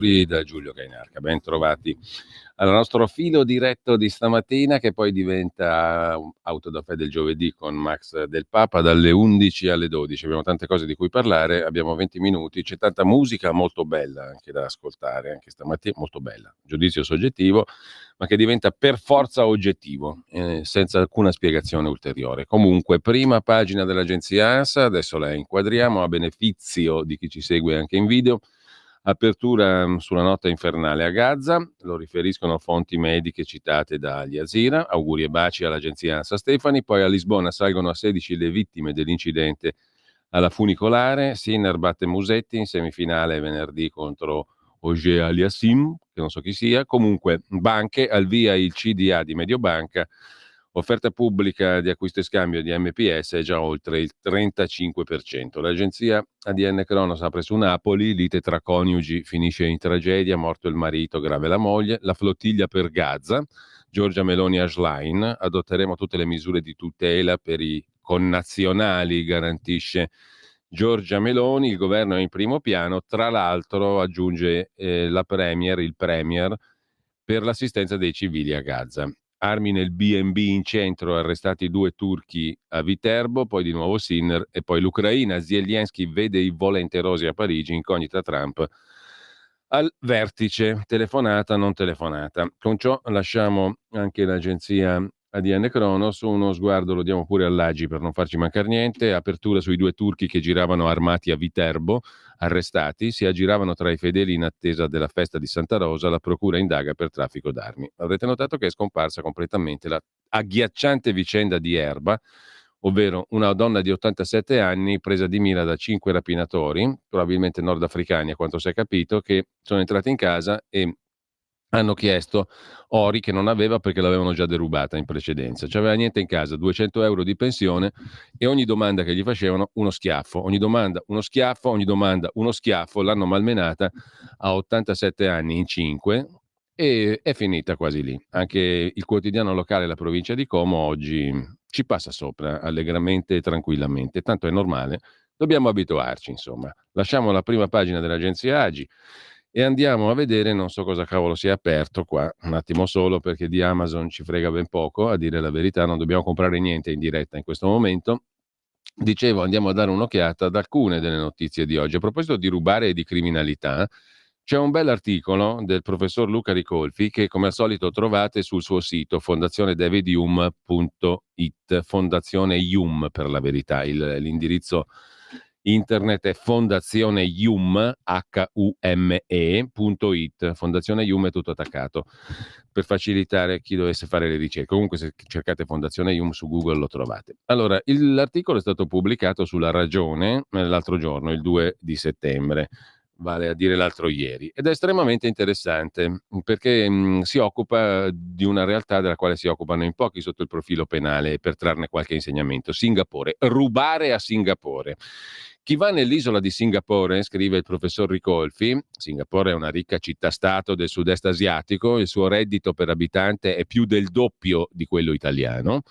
Da Giulio Cainarca. Ben trovati al nostro filo diretto di stamattina, che poi diventa Auto da Fè del giovedì con Max Del Papa dalle 11 alle 12. Abbiamo tante cose di cui parlare, abbiamo 20 minuti, c'è tanta musica molto bella anche da ascoltare, anche stamattina, molto bella, giudizio soggettivo, ma che diventa per forza oggettivo, senza alcuna spiegazione ulteriore. Comunque, prima pagina dell'agenzia ANSA, adesso la inquadriamo a beneficio di chi ci segue anche in video. Apertura sulla nota infernale a Gaza, lo riferiscono fonti mediche citate da Al Jazeera. Auguri e baci all'agenzia ANSA Stefani. Poi a Lisbona salgono a 16 le vittime dell'incidente alla funicolare. Sinner batte Musetti in semifinale venerdì contro Oger Aliassim, che non so chi sia. Comunque, banche, al via il CDA di Mediobanca. Offerta pubblica di acquisto e scambio di MPS è già oltre il 35%. L'agenzia ADN Cronos apre su Napoli, lite tra coniugi finisce in tragedia, morto il marito, grave la moglie. La flottiglia per Gaza, Giorgia Meloni a Schlein, adotteremo tutte le misure di tutela per i connazionali, garantisce Giorgia Meloni, il governo è in primo piano, tra l'altro aggiunge il Premier, per l'assistenza dei civili a Gaza. Armi nel B&B in centro, arrestati 2 turchi a Viterbo, poi di nuovo Sinner e poi l'Ucraina. Zelensky vede i volenterosi a Parigi, incognita Trump al vertice, telefonata, non telefonata. Con ciò lasciamo anche l'agenzia ADN Cronos, uno sguardo lo diamo pure all'Agi per non farci mancare niente. Apertura sui 2 turchi che giravano armati a Viterbo, arrestati, si aggiravano tra i fedeli in attesa della festa di Santa Rosa, la procura indaga per traffico d'armi. Avrete notato che è scomparsa completamente la agghiacciante vicenda di Erba, ovvero una donna di 87 anni presa di mira da 5 rapinatori, probabilmente nordafricani a quanto si è capito, che sono entrati in casa e hanno chiesto ori che non aveva perché l'avevano già derubata in precedenza. Cioè aveva niente in casa, 200 euro di pensione e ogni domanda che gli facevano uno schiaffo, ogni domanda uno schiaffo, ogni domanda uno schiaffo, l'hanno malmenata a 87 anni in 5 e è finita quasi lì. Anche il quotidiano locale, la provincia di Como, oggi ci passa sopra allegramente e tranquillamente, tanto è normale, dobbiamo abituarci insomma. Lasciamo la prima pagina dell'agenzia Agi e andiamo a vedere, non so cosa cavolo sia aperto qua, un attimo solo perché di Amazon ci frega ben poco, a dire la verità, non dobbiamo comprare niente in diretta in questo momento. Dicevo, andiamo a dare un'occhiata ad alcune delle notizie di oggi. A proposito di rubare e di criminalità, c'è un bell'articolo del professor Luca Ricolfi che come al solito trovate sul suo sito fondazionedevedium.it, Fondazione Ium per la verità, l'indirizzo internet è fondazioneium.it, Fondazione Ium è tutto attaccato per facilitare chi dovesse fare le ricerche. Comunque se cercate Fondazione Ium su Google lo trovate. Allora, l'articolo è stato pubblicato sulla Ragione l'altro giorno, il 2 di settembre, vale a dire l'altro ieri, ed è estremamente interessante perché si occupa di una realtà della quale si occupano in pochi sotto il profilo penale, per trarne qualche insegnamento. Singapore, rubare a Singapore. Chi va nell'isola di Singapore, scrive il professor Ricolfi, Singapore è una ricca città-stato del sud-est asiatico, il suo reddito per abitante è più del doppio di quello italiano.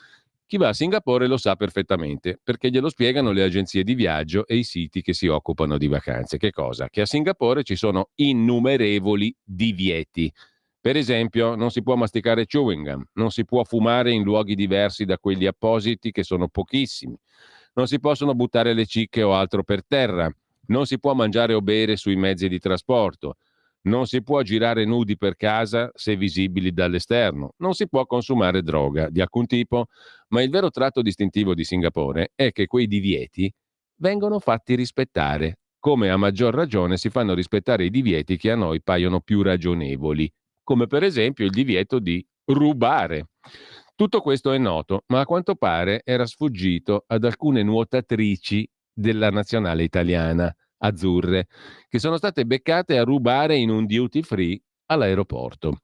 Chi va a Singapore lo sa perfettamente, perché glielo spiegano le agenzie di viaggio e i siti che si occupano di vacanze. Che cosa? Che a Singapore ci sono innumerevoli divieti. Per esempio, non si può masticare chewing gum, non si può fumare in luoghi diversi da quelli appositi, che sono pochissimi, non si possono buttare le cicche o altro per terra, non si può mangiare o bere sui mezzi di trasporto, non si può girare nudi per casa se visibili dall'esterno, non si può consumare droga di alcun tipo, ma il vero tratto distintivo di Singapore è che quei divieti vengono fatti rispettare, come a maggior ragione si fanno rispettare i divieti che a noi paiono più ragionevoli, come per esempio il divieto di rubare. Tutto questo è noto, ma a quanto pare era sfuggito ad alcune nuotatrici della nazionale italiana, azzurre, che sono state beccate a rubare in un duty free all'aeroporto.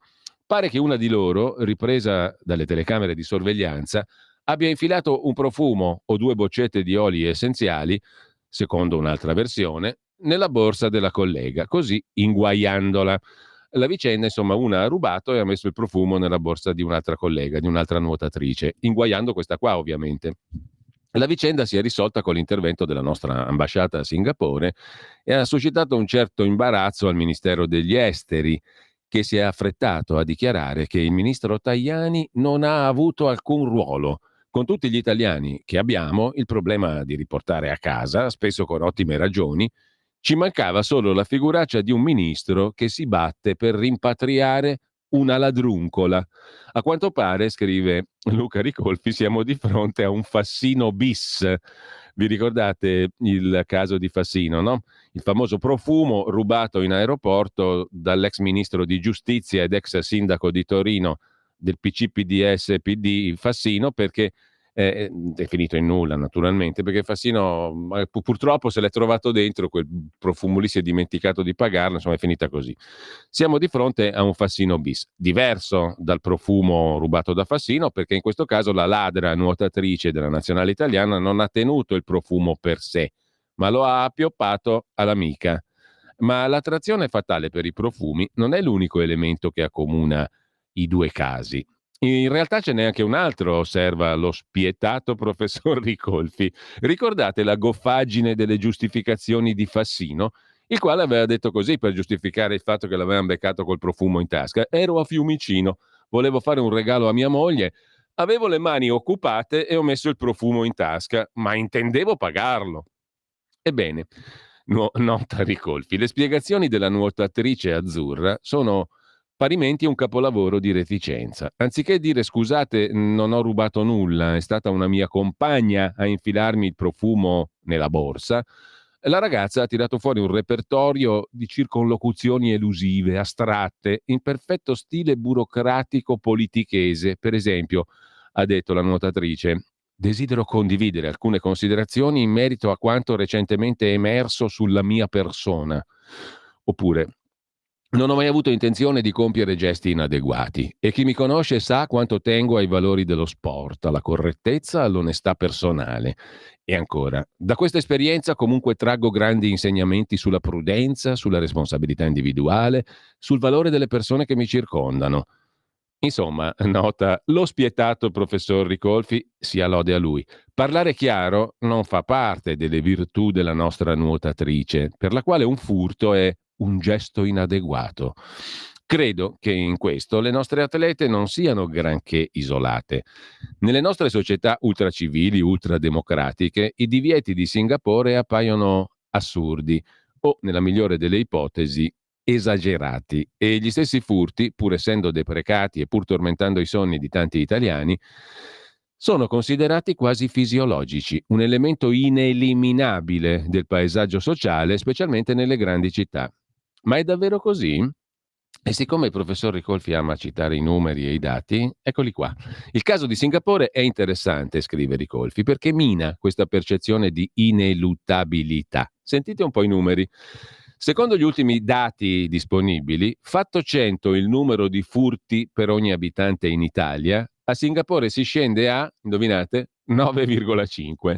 Pare che una di loro, ripresa dalle telecamere di sorveglianza, abbia infilato un profumo o 2 boccette di oli essenziali, secondo un'altra versione, nella borsa della collega, così inguaiandola. La vicenda, insomma, una ha rubato e ha messo il profumo nella borsa di un'altra collega, di un'altra nuotatrice, inguaiando questa qua ovviamente. La vicenda si è risolta con l'intervento della nostra ambasciata a Singapore e ha suscitato un certo imbarazzo al Ministero degli Esteri, che si è affrettato a dichiarare che il ministro Tajani non ha avuto alcun ruolo. Con tutti gli italiani che abbiamo il problema di riportare a casa, spesso con ottime ragioni, ci mancava solo la figuraccia di un ministro che si batte per rimpatriare una ladruncola. A quanto pare, scrive Luca Ricolfi, siamo di fronte a un Fassino bis. Vi ricordate il caso di Fassino, no? Il famoso profumo rubato in aeroporto dall'ex ministro di giustizia ed ex sindaco di Torino del PCPDS-PD Fassino, perché è finito in nulla naturalmente, perché Fassino purtroppo se l'è trovato dentro, quel profumo lì si è dimenticato di pagarlo, insomma è finita così. Siamo di fronte a un Fassino bis, diverso dal profumo rubato da Fassino, perché in questo caso la ladra nuotatrice della nazionale italiana non ha tenuto il profumo per sé, ma lo ha appioppato all'amica. Ma l'attrazione fatale per i profumi non è l'unico elemento che accomuna i due casi. In realtà ce n'è anche un altro, osserva lo spietato professor Ricolfi. Ricordate la goffaggine delle giustificazioni di Fassino, il quale aveva detto così per giustificare il fatto che l'avevano beccato col profumo in tasca: ero a Fiumicino, volevo fare un regalo a mia moglie, avevo le mani occupate e ho messo il profumo in tasca, ma intendevo pagarlo. Ebbene, nota Ricolfi, le spiegazioni della nuotatrice azzurra sono parimenti un capolavoro di reticenza. Anziché dire scusate, non ho rubato nulla, è stata una mia compagna a infilarmi il profumo nella borsa, la ragazza ha tirato fuori un repertorio di circonlocuzioni elusive, astratte, in perfetto stile burocratico politichese. Per esempio, ha detto la nuotatrice: desidero condividere alcune considerazioni in merito a quanto recentemente emerso sulla mia persona. Oppure, non ho mai avuto intenzione di compiere gesti inadeguati e chi mi conosce sa quanto tengo ai valori dello sport, alla correttezza, all'onestà personale. E ancora, da questa esperienza comunque traggo grandi insegnamenti sulla prudenza, sulla responsabilità individuale, sul valore delle persone che mi circondano. Insomma, nota lo spietato professor Ricolfi, sia lode a lui. Parlare chiaro non fa parte delle virtù della nostra nuotatrice, per la quale un furto è un gesto inadeguato. Credo che in questo le nostre atlete non siano granché isolate. Nelle nostre società ultracivili, ultrademocratiche, i divieti di Singapore appaiono assurdi o, nella migliore delle ipotesi, esagerati, e gli stessi furti, pur essendo deprecati e pur tormentando i sogni di tanti italiani, sono considerati quasi fisiologici, un elemento ineliminabile del paesaggio sociale, specialmente nelle grandi città. Ma è davvero così? E siccome il professor Ricolfi ama citare i numeri e i dati, eccoli qua. Il caso di Singapore è interessante, scrive Ricolfi, perché mina questa percezione di ineluttabilità. Sentite un po' i numeri. Secondo gli ultimi dati disponibili, fatto 100 il numero di furti per ogni abitante in Italia, a Singapore si scende a, indovinate, 9,5,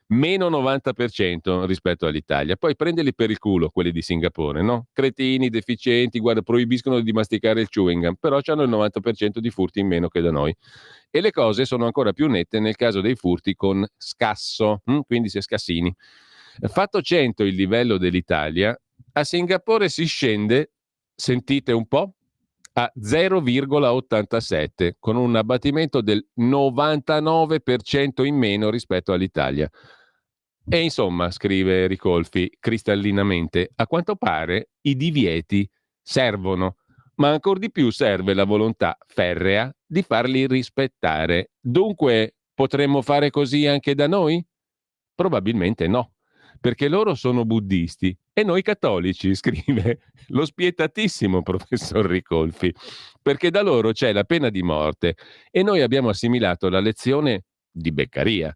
meno 90% rispetto all'Italia. Poi prendeli per il culo quelli di Singapore, no? Cretini, deficienti, guarda, proibiscono di masticare il chewing gum, però hanno il 90% di furti in meno che da noi. E le cose sono ancora più nette nel caso dei furti con scasso, quindi si è scassini. Fatto 100 il livello dell'Italia, a Singapore si scende, sentite un po', a 0,87, con un abbattimento del 99% in meno rispetto all'Italia. E insomma, scrive Ricolfi cristallinamente, a quanto pare i divieti servono, ma ancor di più serve la volontà ferrea di farli rispettare. Dunque, potremmo fare così anche da noi? Probabilmente no, perché loro sono buddisti e noi cattolici, scrive lo spietatissimo professor Ricolfi, perché da loro c'è la pena di morte e noi abbiamo assimilato la lezione di Beccaria,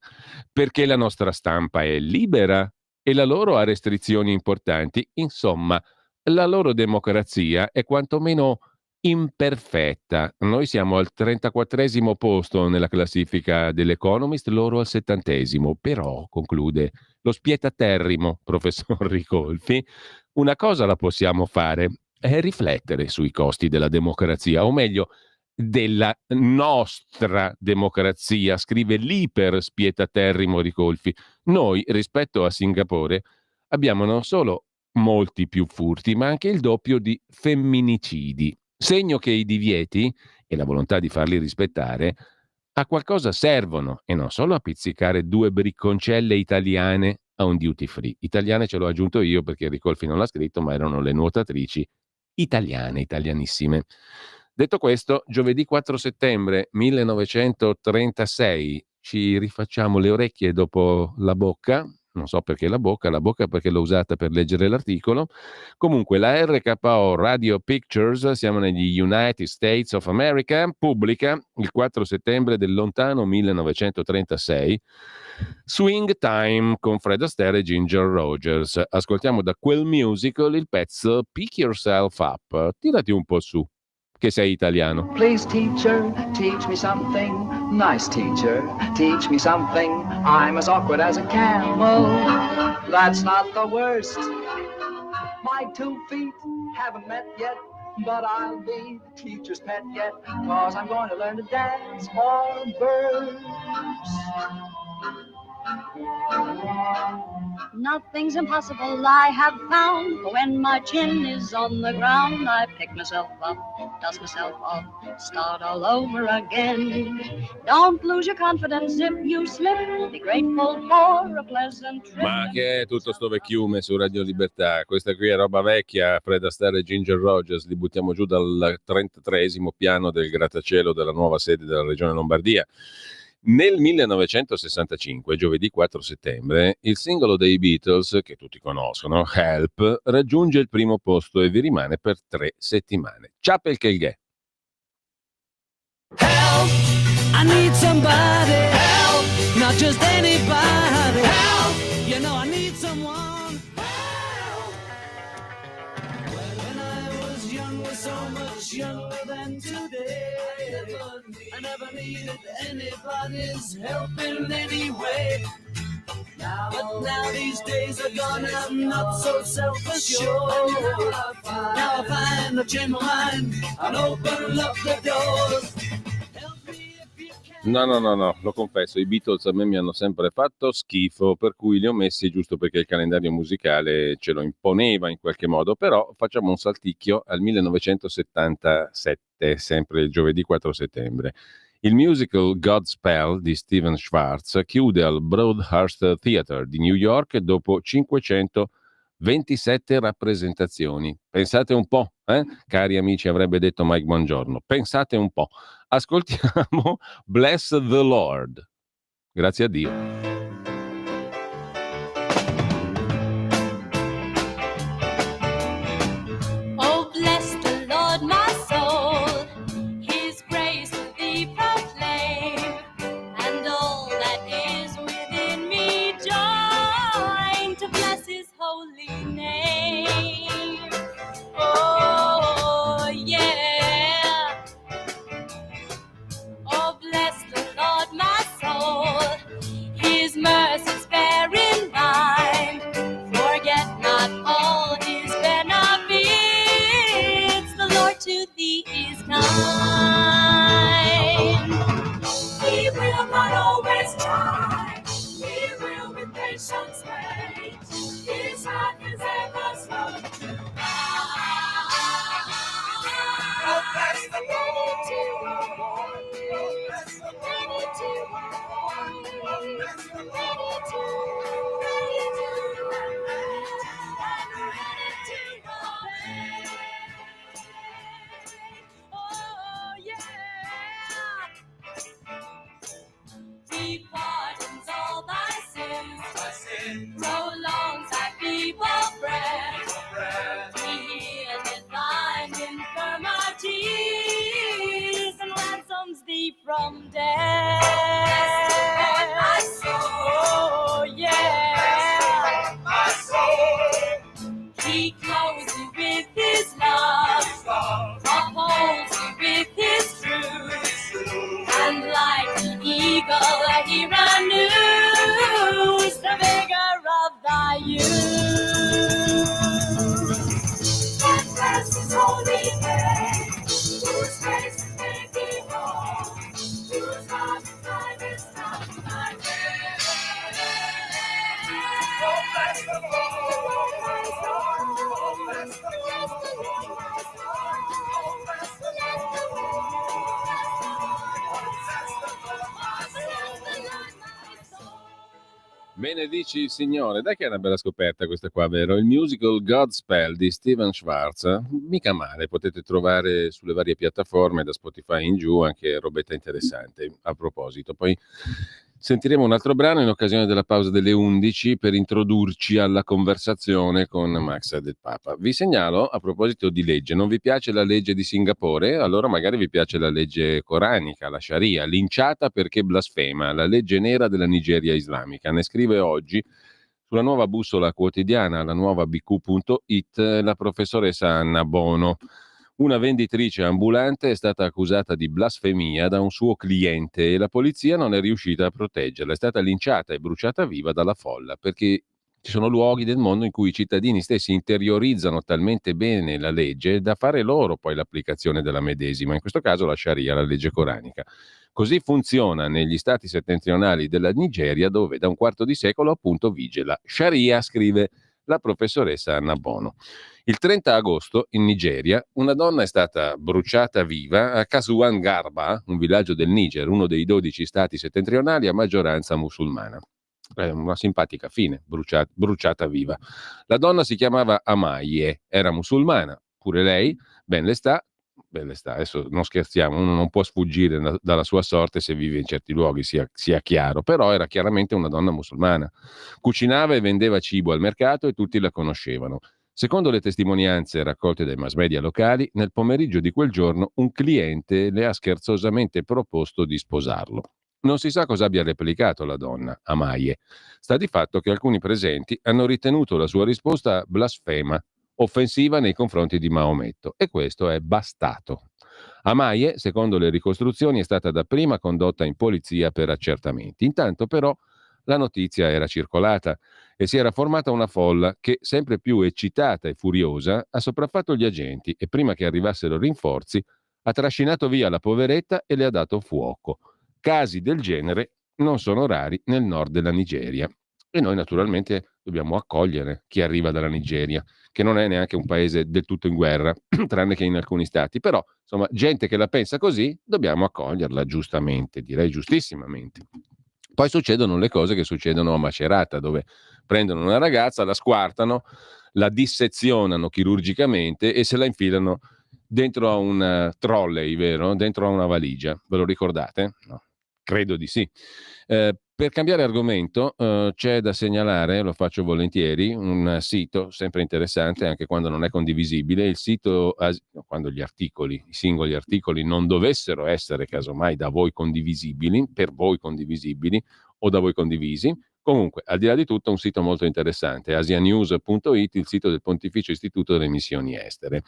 perché la nostra stampa è libera e la loro ha restrizioni importanti. Insomma, la loro democrazia è quantomeno imperfetta. Noi siamo al 34esimo posto nella classifica dell'Economist, loro al 70esimo. Però, conclude lo spietaterrimo professor Ricolfi, una cosa la possiamo fare, è riflettere sui costi della democrazia, o meglio, della nostra democrazia, scrive l'iper spietaterrimo Ricolfi. Noi, rispetto a Singapore, abbiamo non solo molti più furti, ma anche il doppio di femminicidi. Segno che i divieti e la volontà di farli rispettare a qualcosa servono e non solo a pizzicare 2 bricconcelle italiane a un duty free. Italiane ce l'ho aggiunto io perché Ricolfi non l'ha scritto, ma erano le nuotatrici italiane, italianissime. Detto questo, giovedì 4 settembre 1936 ci rifacciamo le orecchie dopo la bocca, non so perché la bocca perché l'ho usata per leggere l'articolo. Comunque la RKO Radio Pictures, siamo negli United States of America, pubblica il 4 settembre del lontano 1936 Swing Time con Fred Astaire e Ginger Rogers. Ascoltiamo da quel musical il pezzo Pick Yourself Up. Tirati un po' su, che sei italiano. Please teacher, teach me something. Nice teacher, teach me something. I'm as awkward as a camel. That's not the worst. My 2 feet haven't met yet, but I'll be the teacher's pet yet, 'cause I'm going to learn to dance for birds. Nothing's impossible, I have found. When my chin is on the ground, I pick myself up, dust myself off, start all over again. Don't lose your confidence if you slip. Be grateful for a pleasant trip. Ma che è tutto sto vecchiume su Radio Libertà? Questa qui è roba vecchia. Fred Astaire e Ginger Rogers li buttiamo giù dal 33esimo piano del grattacielo della nuova sede della regione Lombardia. Nel 1965, giovedì 4 settembre, il singolo dei Beatles, che tutti conoscono, Help, raggiunge il primo posto e vi rimane per 3 settimane. Ciapel che il ghe. Help, I need somebody. Help, not just anybody. Help, you know I need someone. Help. Well, when I was young, was so much younger than today. I never needed anybody's help in any way. But now these days are gone, I'm not so self-assured. Now I find I've changed my mind and open up the doors. No, lo confesso, i Beatles a me mi hanno sempre fatto schifo, per cui li ho messi giusto perché il calendario musicale ce lo imponeva in qualche modo, però facciamo un salticchio al 1977, sempre il giovedì 4 settembre. Il musical Godspell di Steven Schwartz chiude al Broadhurst Theatre di New York dopo 527 rappresentazioni. Pensate un po', cari amici, avrebbe detto Mike Bongiorno. Pensate un po'. Ascoltiamo Bless the Lord. Grazie a Dio. He pardons all thy sins. Prolongs thy feeble breath. Benedici il Signore, dai che è una bella scoperta questa qua, vero? Il musical Godspell di Steven Schwartz, mica male, potete trovare sulle varie piattaforme da Spotify in giù anche robetta interessante. A proposito, poi sentiremo un altro brano in occasione della pausa delle 11 per introdurci alla conversazione con Max del Papa. Vi segnalo, a proposito di legge, non vi piace la legge di Singapore? Allora magari vi piace la legge coranica, la Sharia, linciata perché blasfema, la legge nera della Nigeria islamica. Ne scrive oggi sulla nuova bussola quotidiana, la nuova bq.it, la professoressa Anna Bono. Una venditrice ambulante è stata accusata di blasfemia da un suo cliente e la polizia non è riuscita a proteggerla. È stata linciata e bruciata viva dalla folla perché ci sono luoghi del mondo in cui i cittadini stessi interiorizzano talmente bene la legge da fare loro poi l'applicazione della medesima, in questo caso la Sharia, la legge coranica. Così funziona negli stati settentrionali della Nigeria, dove da un quarto di secolo appunto vige la Sharia, scrive la professoressa Anna Bono. Il 30 agosto in Nigeria una donna è stata bruciata viva a Kasuwan Garba, un villaggio del Niger, uno dei 12 stati settentrionali a maggioranza musulmana. Una simpatica fine, bruciata viva. La donna si chiamava Amaye, era musulmana, pure lei, ben le sta, adesso non scherziamo, uno non può sfuggire dalla sua sorte se vive in certi luoghi, sia chiaro, però era chiaramente una donna musulmana. Cucinava e vendeva cibo al mercato e tutti la conoscevano. Secondo le testimonianze raccolte dai mass media locali, nel pomeriggio di quel giorno un cliente le ha scherzosamente proposto di sposarlo. Non si sa cosa abbia replicato la donna, Amaye. Sta di fatto che alcuni presenti hanno ritenuto la sua risposta blasfema, offensiva nei confronti di Maometto, e questo è bastato. Amaye, secondo le ricostruzioni, è stata dapprima condotta in polizia per accertamenti. Intanto però la notizia era circolata e si era formata una folla che, sempre più eccitata e furiosa, ha sopraffatto gli agenti e prima che arrivassero rinforzi ha trascinato via la poveretta e le ha dato fuoco. Casi del genere non sono rari nel nord della Nigeria e noi naturalmente dobbiamo accogliere chi arriva dalla Nigeria, che non è neanche un paese del tutto in guerra, tranne che in alcuni stati, però insomma gente che la pensa così dobbiamo accoglierla giustamente, direi giustissimamente. Poi succedono le cose che succedono a Macerata, dove prendono una ragazza, la squartano, la dissezionano chirurgicamente e se la infilano dentro a un trolley, vero? Dentro a una valigia. Ve lo ricordate? No. Credo di sì. Per cambiare argomento, c'è da segnalare, lo faccio volentieri, un sito sempre interessante anche quando non è condivisibile, il sito, quando gli articoli, i singoli articoli non dovessero essere casomai da voi condivisibili, per voi condivisibili o da voi condivisi. Comunque, al di là di tutto, un sito molto interessante, asianews.it, il sito del Pontificio Istituto delle Missioni Estere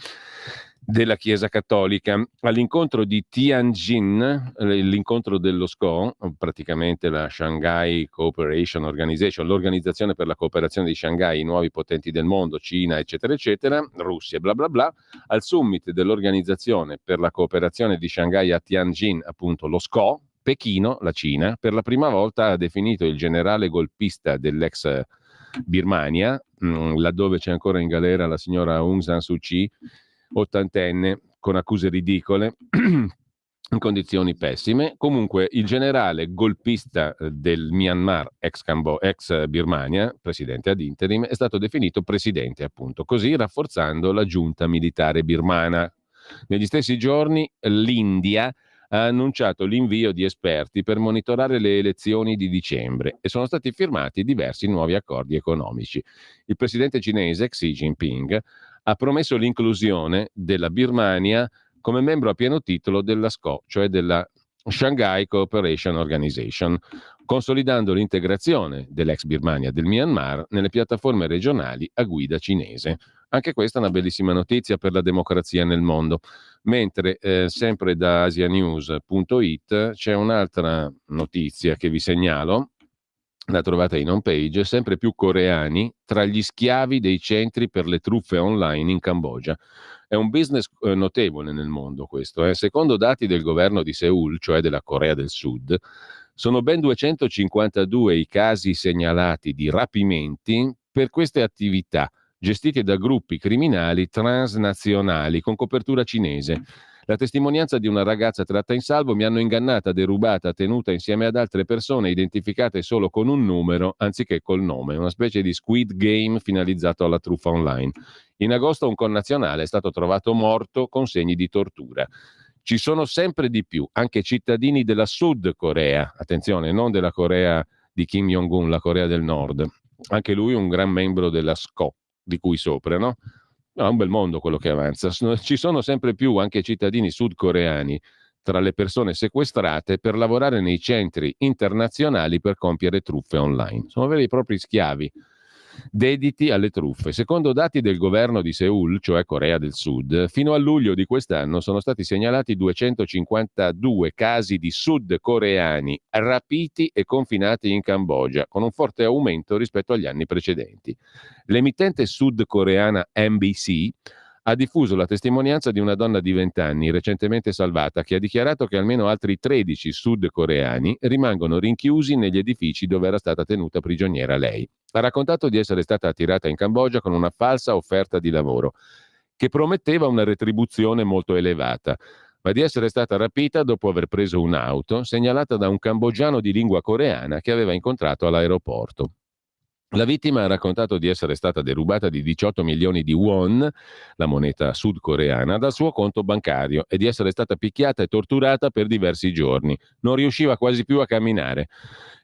della Chiesa Cattolica. All'incontro di Tianjin, l'incontro dello SCO, praticamente la Shanghai Cooperation Organization, l'organizzazione per la cooperazione di Shanghai, i nuovi potenti del mondo, Cina, eccetera, eccetera, Russia, bla bla bla, al summit dell'organizzazione per la cooperazione di Shanghai a Tianjin, appunto lo SCO, Pechino, la Cina, per la prima volta ha definito il generale golpista dell'ex Birmania, laddove c'è ancora in galera la signora Aung San Suu Kyi, ottantenne, con accuse ridicole, in condizioni pessime. Comunque il generale golpista del Myanmar, ex Birmania, presidente ad interim, è stato definito presidente, appunto, così rafforzando la giunta militare birmana. Negli stessi giorni l'India ha annunciato l'invio di esperti per monitorare le elezioni di dicembre e sono stati firmati diversi nuovi accordi economici. Il presidente cinese Xi Jinping ha promesso l'inclusione della Birmania come membro a pieno titolo della SCO, cioè della Shanghai Cooperation Organization, consolidando l'integrazione dell'ex Birmania del Myanmar nelle piattaforme regionali a guida cinese. Anche questa è una bellissima notizia per la democrazia nel mondo. Mentre sempre da asianews.it c'è un'altra notizia che vi segnalo, la trovate in home page, sempre più coreani tra gli schiavi dei centri per le truffe online in Cambogia. È un business notevole nel mondo questo. Secondo dati del governo di Seul, cioè della Corea del Sud, sono ben 252 i casi segnalati di rapimenti per queste attività, gestite da gruppi criminali transnazionali con copertura cinese. La testimonianza di una ragazza tratta in salvo: mi hanno ingannata, derubata, tenuta insieme ad altre persone identificate solo con un numero anziché col nome, una specie di Squid Game finalizzato alla truffa online. In agosto un connazionale è stato trovato morto con segni di tortura. Ci sono sempre di più anche cittadini della Sud Corea, attenzione, non della Corea di Kim Jong-un, la Corea del Nord, anche lui un gran membro della SCO, di cui sopra, no? No, è un bel mondo quello che avanza. Ci sono sempre più anche cittadini sudcoreani tra le persone sequestrate per lavorare nei centri internazionali per compiere truffe online. Sono veri e propri schiavi dediti alle truffe. Secondo dati del governo di Seul, cioè Corea del Sud, fino a luglio di quest'anno sono stati segnalati 252 casi di sudcoreani rapiti e confinati in Cambogia, con un forte aumento rispetto agli anni precedenti. L'emittente sudcoreana NBC ha diffuso la testimonianza di una donna di 20 anni recentemente salvata, che ha dichiarato che almeno altri 13 sudcoreani rimangono rinchiusi negli edifici dove era stata tenuta prigioniera lei. Ha raccontato di essere stata attirata in Cambogia con una falsa offerta di lavoro che prometteva una retribuzione molto elevata, ma di essere stata rapita dopo aver preso un'auto segnalata da un cambogiano di lingua coreana che aveva incontrato all'aeroporto. La vittima ha raccontato di essere stata derubata di 18 milioni di won, la moneta sudcoreana, dal suo conto bancario e di essere stata picchiata e torturata per diversi giorni. Non riusciva quasi più a camminare.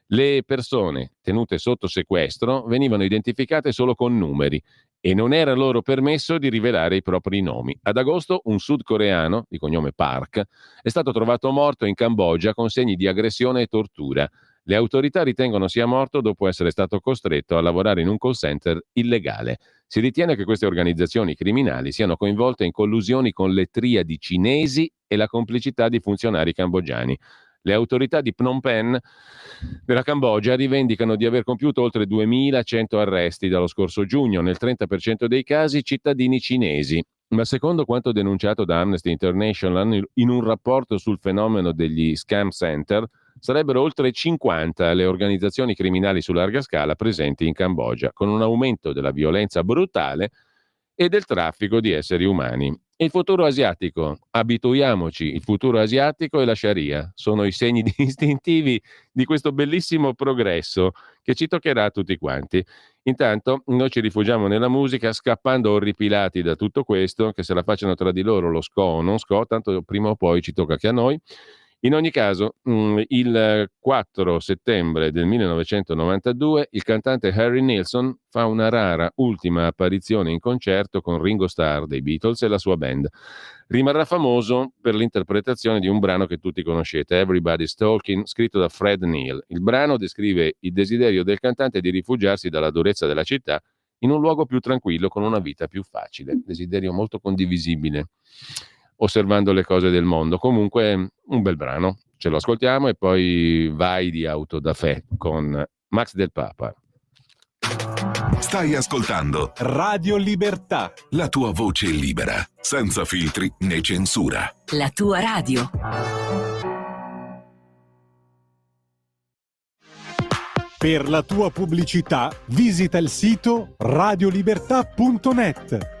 Le persone tenute sotto sequestro venivano identificate solo con numeri e non era loro permesso di rivelare i propri nomi. Ad agosto un sudcoreano, di cognome Park, è stato trovato morto in Cambogia con segni di aggressione e tortura. Le autorità ritengono sia morto dopo essere stato costretto a lavorare in un call center illegale. Si ritiene che queste organizzazioni criminali siano coinvolte in collusioni con le triadi cinesi e la complicità di funzionari cambogiani. Le autorità di Phnom Penh della Cambogia rivendicano di aver compiuto oltre 2100 arresti dallo scorso giugno, nel 30% dei casi cittadini cinesi. Ma secondo quanto denunciato da Amnesty International in un rapporto sul fenomeno degli scam center, sarebbero oltre 50 le organizzazioni criminali su larga scala presenti in Cambogia, con un aumento della violenza brutale e del traffico di esseri umani. Il futuro asiatico, abituiamoci, il futuro asiatico e la Sharia sono i segni distintivi di questo bellissimo progresso che ci toccherà a tutti quanti. Intanto noi ci rifugiamo nella musica, scappando orripilati da tutto questo, che se la facciano tra di loro lo SCO o non SCO, tanto prima o poi ci tocca anche a noi. In ogni caso, il 4 settembre del 1992 il cantante Harry Nilsson fa una rara ultima apparizione in concerto con Ringo Starr dei Beatles e la sua band. Rimarrà famoso per l'interpretazione di un brano che tutti conoscete, Everybody's Talking, scritto da Fred Neil. Il brano descrive il desiderio del cantante di rifugiarsi dalla durezza della città in un luogo più tranquillo con una vita più facile. Desiderio molto condivisibile, osservando le cose del mondo. Comunque un bel brano, ce lo ascoltiamo e poi vai di Autodafè con Max Del Papa. Stai ascoltando Radio Libertà, la tua voce libera, senza filtri né censura. La tua radio. Per la tua pubblicità visita il sito radiolibertà.net.